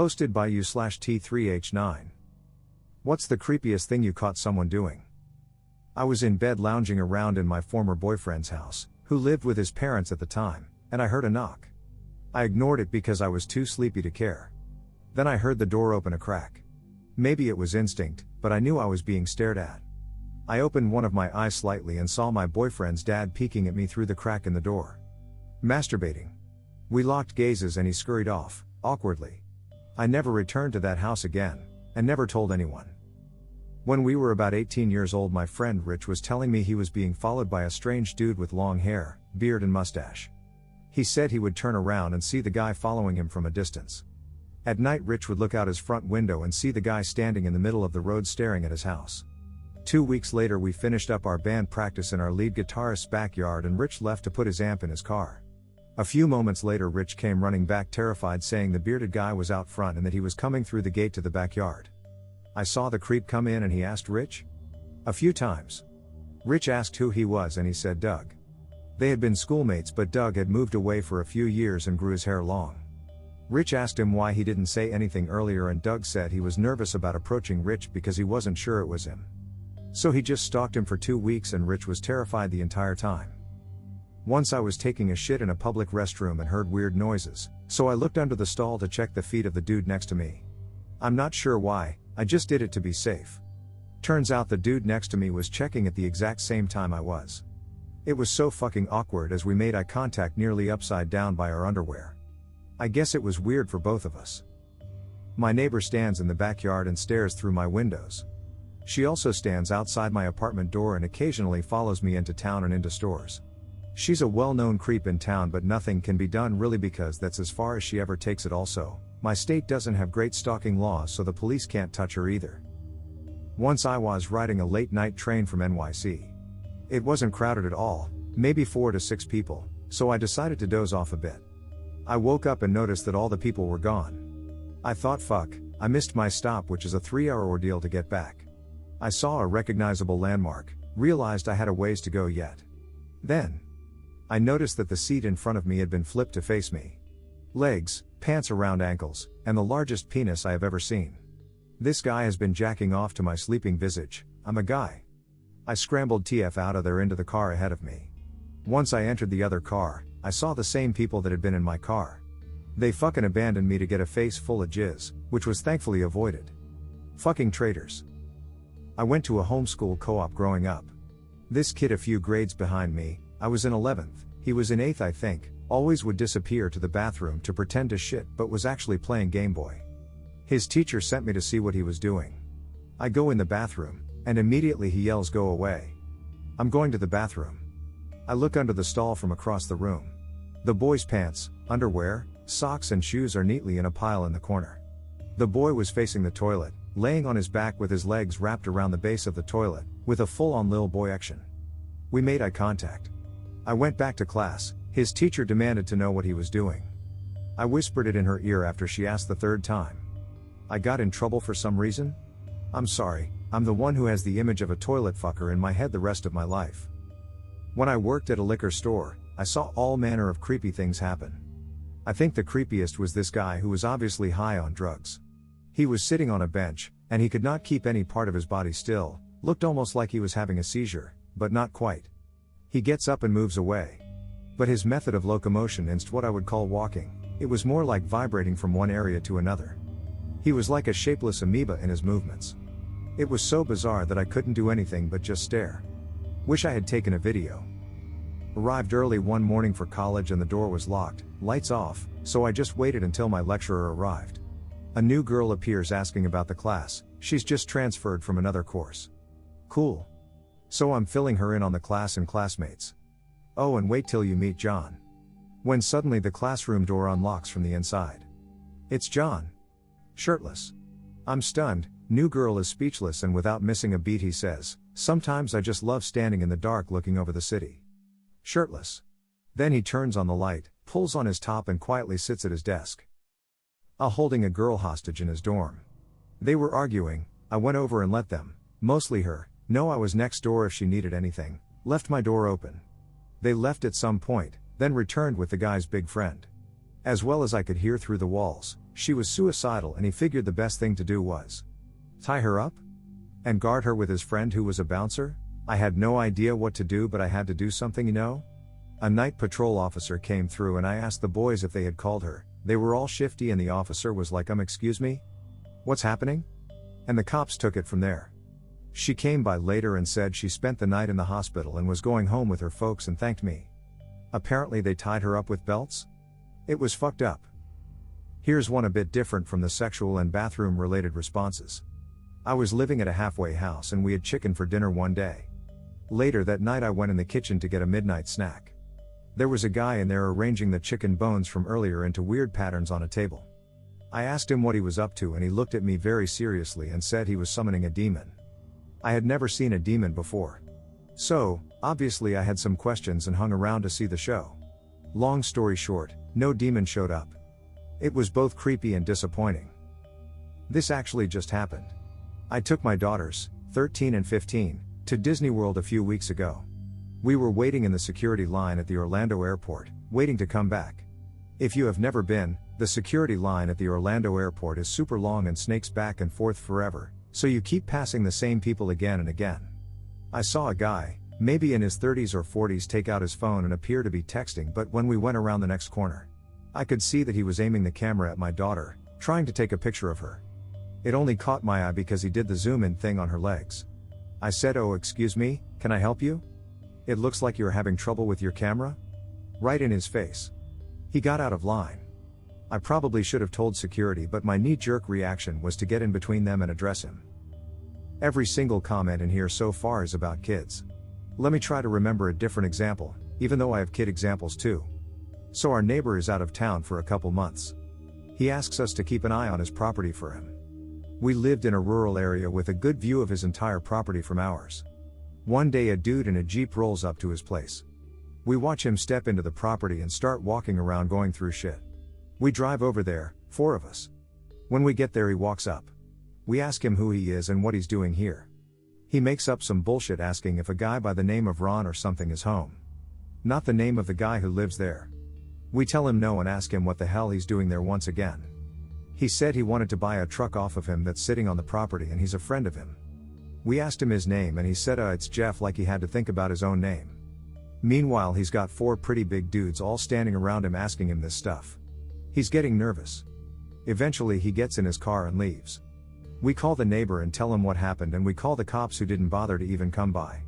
Posted by u/t3h9. What's the creepiest thing you caught someone doing? I was in bed lounging around in my former boyfriend's house, who lived with his parents at the time, and I heard a knock. I ignored it because I was too sleepy to care. Then I heard the door open a crack. Maybe it was instinct, but I knew I was being stared at. I opened one of my eyes slightly and saw my boyfriend's dad peeking at me through the crack in the door. Masturbating. We locked gazes and he scurried off, awkwardly. I never returned to that house again, and never told anyone. When we were about 18 years old, my friend Rich was telling me he was being followed by a strange dude with long hair, beard and mustache. He said he would turn around and see the guy following him from a distance. At night Rich would look out his front window and see the guy standing in the middle of the road staring at his house. 2 weeks later we finished up our band practice in our lead guitarist's backyard and Rich left to put his amp in his car. A few moments later Rich came running back terrified, saying the bearded guy was out front and that he was coming through the gate to the backyard. I saw the creep come in and he asked Rich a few times. Rich asked who he was and he said Doug. They had been schoolmates, but Doug had moved away for a few years and grew his hair long. Rich asked him why he didn't say anything earlier and Doug said he was nervous about approaching Rich because he wasn't sure it was him. So he just stalked him for 2 weeks and Rich was terrified the entire time. Once I was taking a shit in a public restroom and heard weird noises, so I looked under the stall to check the feet of the dude next to me. I'm not sure why, I just did it to be safe. Turns out the dude next to me was checking at the exact same time I was. It was so fucking awkward as we made eye contact nearly upside down by our underwear. I guess it was weird for both of us. My neighbor stands in the backyard and stares through my windows. She also stands outside my apartment door and occasionally follows me into town and into stores. She's a well-known creep in town, but nothing can be done really because that's as far as she ever takes it. Also, my state doesn't have great stalking laws, so the police can't touch her either. Once I was riding a late-night train from NYC. It wasn't crowded at all, maybe 4 to 6 people, so I decided to doze off a bit. I woke up and noticed that all the people were gone. I thought, fuck, I missed my stop, which is a 3-hour ordeal to get back. I saw a recognizable landmark, realized I had a ways to go yet. Then I noticed that the seat in front of me had been flipped to face me. Legs, pants around ankles, and the largest penis I have ever seen. This guy has been jacking off to my sleeping visage. I'm a guy. I scrambled TF out of there into the car ahead of me. Once I entered the other car, I saw the same people that had been in my car. They fucking abandoned me to get a face full of jizz, which was thankfully avoided. Fucking traitors. I went to a homeschool co-op growing up. This kid a few grades behind me, I was in 11th, he was in 8th I think, always would disappear to the bathroom to pretend to shit but was actually playing Game Boy. His teacher sent me to see what he was doing. I go in the bathroom, and immediately he yells, "Go away. I'm going to the bathroom." I look under the stall from across the room. The boy's pants, underwear, socks and shoes are neatly in a pile in the corner. The boy was facing the toilet, laying on his back with his legs wrapped around the base of the toilet, with a full-on lil boy action. We made eye contact. I went back to class. His teacher demanded to know what he was doing. I whispered it in her ear after she asked the 3rd time. I got in trouble for some reason? I'm sorry, I'm the one who has the image of a toilet fucker in my head the rest of my life. When I worked at a liquor store, I saw all manner of creepy things happen. I think the creepiest was this guy who was obviously high on drugs. He was sitting on a bench, and he could not keep any part of his body still, looked almost like he was having a seizure, but not quite. He gets up and moves away. But his method of locomotion isn't what I would call walking, it was more like vibrating from one area to another. He was like a shapeless amoeba in his movements. It was so bizarre that I couldn't do anything but just stare. Wish I had taken a video. Arrived early one morning for college and the door was locked, lights off, so I just waited until my lecturer arrived. A new girl appears asking about the class, she's just transferred from another course. Cool. So I'm filling her in on the class and classmates. Oh, and wait till you meet John. When suddenly the classroom door unlocks from the inside. It's John. Shirtless. I'm stunned, new girl is speechless, and without missing a beat he says, "Sometimes I just love standing in the dark looking over the city." Shirtless. Then he turns on the light, pulls on his top and quietly sits at his desk. Holding a girl hostage in his dorm. They were arguing, I went over and let them, mostly her, know I was next door if she needed anything, left my door open. They left at some point, then returned with the guy's big friend. As well as I could hear through the walls, she was suicidal and he figured the best thing to do was tie her up? And guard her with his friend who was a bouncer? I had no idea what to do, but I had to do something, you know? A night patrol officer came through and I asked the boys if they had called her. They were all shifty and the officer was like, excuse me? What's happening? And the cops took it from there. She came by later and said she spent the night in the hospital and was going home with her folks and thanked me. Apparently they tied her up with belts? It was fucked up. Here's one a bit different from the sexual and bathroom related responses. I was living at a halfway house and we had chicken for dinner one day. Later that night I went in the kitchen to get a midnight snack. There was a guy in there arranging the chicken bones from earlier into weird patterns on a table. I asked him what he was up to and he looked at me very seriously and said he was summoning a demon. I had never seen a demon before. So, obviously I had some questions and hung around to see the show. Long story short, no demon showed up. It was both creepy and disappointing. This actually just happened. I took my daughters, 13 and 15, to Disney World a few weeks ago. We were waiting in the security line at the Orlando airport, waiting to come back. If you have never been, the security line at the Orlando airport is super long and snakes back and forth forever, so you keep passing the same people again and again. I saw a guy, maybe in his 30s or 40s, take out his phone and appear to be texting, but when we went around the next corner, I could see that he was aiming the camera at my daughter, trying to take a picture of her. It only caught my eye because he did the zoom in thing on her legs. I said, "Oh, excuse me, can I help you? It looks like you're having trouble with your camera?" Right in his face. He got out of line. I probably should have told security, but my knee-jerk reaction was to get in between them and address him. Every single comment in here so far is about kids. Let me try to remember a different example, even though I have kid examples too. So our neighbor is out of town for a couple months. He asks us to keep an eye on his property for him. We lived in a rural area with a good view of his entire property from ours. One day a dude in a Jeep rolls up to his place. We watch him step into the property and start walking around going through shit. We drive over there, 4 of us. When we get there he walks up. We ask him who he is and what he's doing here. He makes up some bullshit asking if a guy by the name of Ron or something is home. Not the name of the guy who lives there. We tell him no and ask him what the hell he's doing there once again. He said he wanted to buy a truck off of him that's sitting on the property and he's a friend of him. We asked him his name and he said it's Jeff, like he had to think about his own name. Meanwhile he's got 4 pretty big dudes all standing around him asking him this stuff. He's getting nervous. Eventually he gets in his car and leaves. We call the neighbor and tell him what happened, and we call the cops who didn't bother to even come by.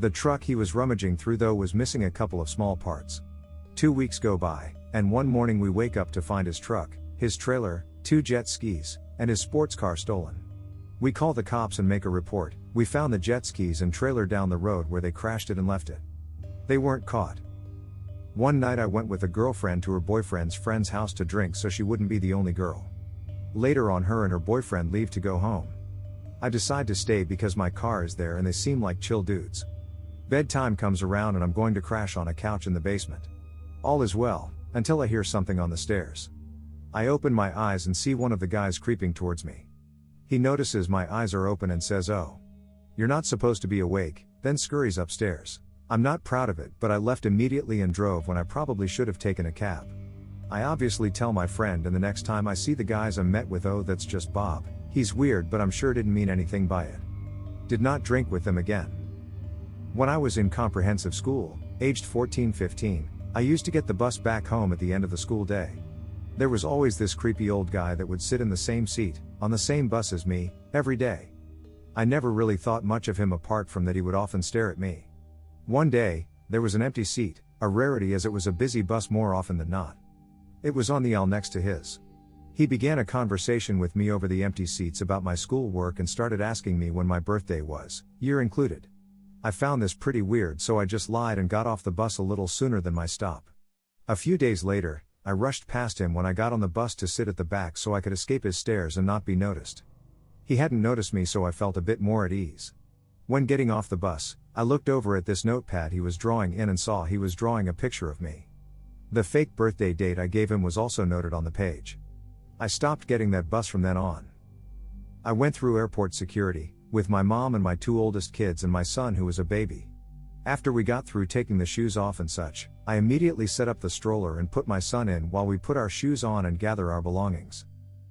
The truck he was rummaging through though was missing a couple of small parts. 2 weeks go by, and one morning we wake up to find his truck, his trailer, 2 jet skis, and his sports car stolen. We call the cops and make a report. We found the jet skis and trailer down the road where they crashed it and left it. They weren't caught. One night I went with a girlfriend to her boyfriend's friend's house to drink so she wouldn't be the only girl. Later on her and her boyfriend leave to go home. I decide to stay because my car is there and they seem like chill dudes. Bedtime comes around and I'm going to crash on a couch in the basement. All is well, until I hear something on the stairs. I open my eyes and see one of the guys creeping towards me. He notices my eyes are open and says, "Oh, you're not supposed to be awake," then scurries upstairs. I'm not proud of it, but I left immediately and drove when I probably should have taken a cab. I obviously tell my friend, and the next time I see the guys I met with, "Oh, that's just Bob. He's weird, but I'm sure didn't mean anything by it." Did not drink with them again. When I was in comprehensive school, aged 14-15, I used to get the bus back home at the end of the school day. There was always this creepy old guy that would sit in the same seat, on the same bus as me, every day. I never really thought much of him apart from that he would often stare at me. One day, there was an empty seat, a rarity as it was a busy bus more often than not. It was on the aisle next to his. He began a conversation with me over the empty seats about my schoolwork and started asking me when my birthday was, year included. I found this pretty weird, so I just lied and got off the bus a little sooner than my stop. A few days later, I rushed past him when I got on the bus to sit at the back so I could escape his stares and not be noticed. He hadn't noticed me, so I felt a bit more at ease. When getting off the bus, I looked over at this notepad he was drawing in and saw he was drawing a picture of me. The fake birthday date I gave him was also noted on the page. I stopped getting that bus from then on. I went through airport security, with my mom and my 2 oldest kids and my son who was a baby. After we got through taking the shoes off and such, I immediately set up the stroller and put my son in while we put our shoes on and gather our belongings.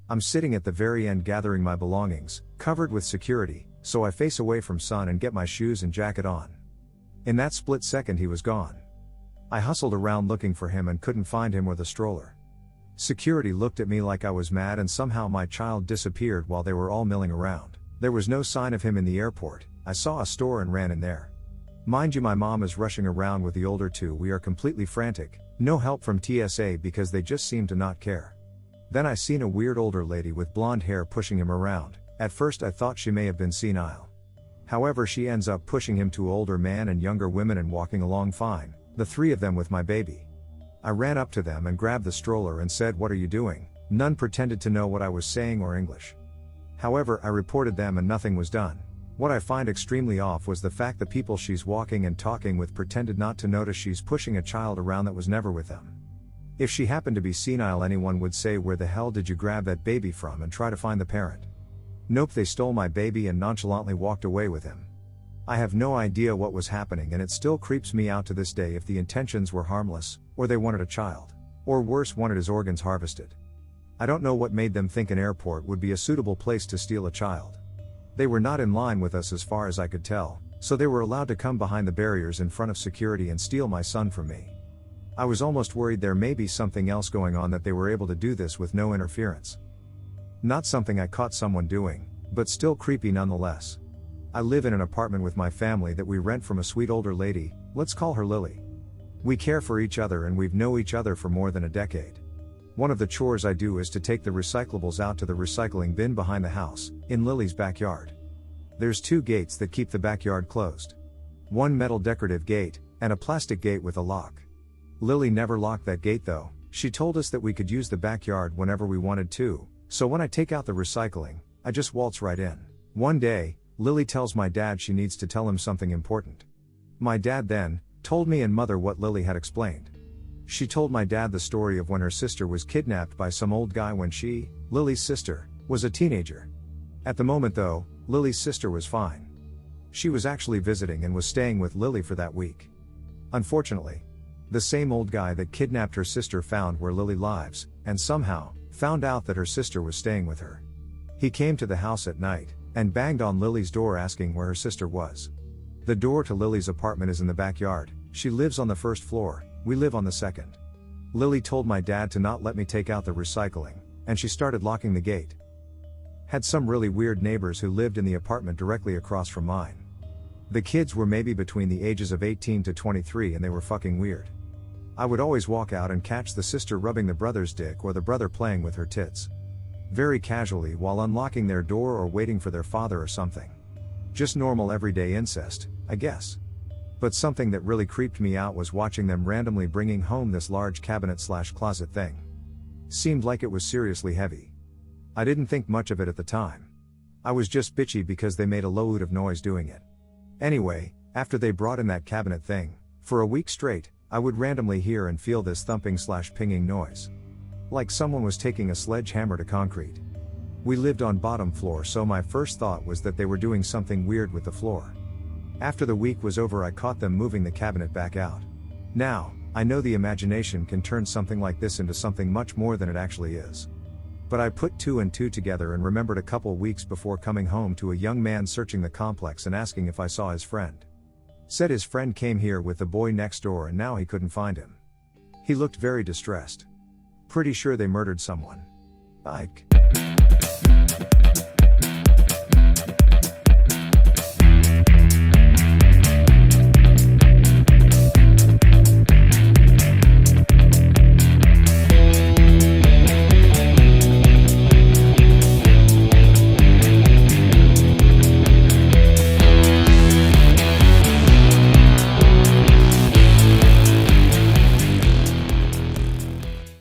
I'm sitting at the very end gathering my belongings, covered with security, so I face away from son and get my shoes and jacket on. In that split second he was gone. I hustled around looking for him and couldn't find him or the stroller. Security looked at me like I was mad and somehow my child disappeared while they were all milling around. There was no sign of him in the airport. I saw a store and ran in there. Mind you, my mom is rushing around with the older two. We are completely frantic, no help from TSA because they just seem to not care. Then I seen a weird older lady with blonde hair pushing him around. At first I thought she may have been senile. However, she ends up pushing him to older man and younger women and walking along fine, the three of them with my baby. I ran up to them and grabbed the stroller and said, "What are you doing?" None pretended to know what I was saying or English. However, I reported them and nothing was done. What I find extremely off was the fact the people she's walking and talking with pretended not to notice she's pushing a child around that was never with them. If she happened to be senile, anyone would say, "Where the hell did you grab that baby from?" and try to find the parent. Nope, they stole my baby and nonchalantly walked away with him. I have no idea what was happening and it still creeps me out to this day if the intentions were harmless, or they wanted a child. Or worse, wanted his organs harvested. I don't know what made them think an airport would be a suitable place to steal a child. They were not in line with us as far as I could tell, so they were allowed to come behind the barriers in front of security and steal my son from me. I was almost worried there may be something else going on that they were able to do this with no interference. Not something I caught someone doing, but still creepy nonetheless. I live in an apartment with my family that we rent from a sweet older lady, let's call her Lily. We care for each other and we've known each other for more than a decade. One of the chores I do is to take the recyclables out to the recycling bin behind the house, in Lily's backyard. There's two gates that keep the backyard closed. One metal decorative gate, and a plastic gate with a lock. Lily never locked that gate though. She told us that we could use the backyard whenever we wanted to, so when I take out the recycling, I just waltz right in. One day, Lily tells my dad she needs to tell him something important. My dad then told me and mother what Lily had explained. She told my dad the story of when her sister was kidnapped by some old guy when she, Lily's sister, was a teenager. At the moment though, Lily's sister was fine. She was actually visiting and was staying with Lily for that week. Unfortunately, the same old guy that kidnapped her sister found where Lily lives, and somehow found out that her sister was staying with her. He came to the house at night, and banged on Lily's door asking where her sister was. The door to Lily's apartment is in the backyard. She lives on the first floor, we live on the second. Lily told my dad to not let me take out the recycling, and she started locking the gate. Had some really weird neighbors who lived in the apartment directly across from mine. The kids were maybe between the ages of 18 to 23 and they were fucking weird. I would always walk out and catch the sister rubbing the brother's dick or the brother playing with her tits. Very casually while unlocking their door or waiting for their father or something. Just normal everyday incest, I guess. But something that really creeped me out was watching them randomly bringing home this large cabinet/closet thing. Seemed like it was seriously heavy. I didn't think much of it at the time. I was just bitchy because they made a load of noise doing it. Anyway, after they brought in that cabinet thing, for a week straight, I would randomly hear and feel this thumping/pinging noise. Like someone was taking a sledgehammer to concrete. We lived on bottom floor, so my first thought was that they were doing something weird with the floor. After the week was over, I caught them moving the cabinet back out. Now, I know the imagination can turn something like this into something much more than it actually is. But I put two and two together and remembered a couple weeks before coming home to a young man searching the complex and asking if I saw his friend. Said his friend came here with the boy next door and now he couldn't find him. He looked very distressed. Pretty sure they murdered someone. Ike.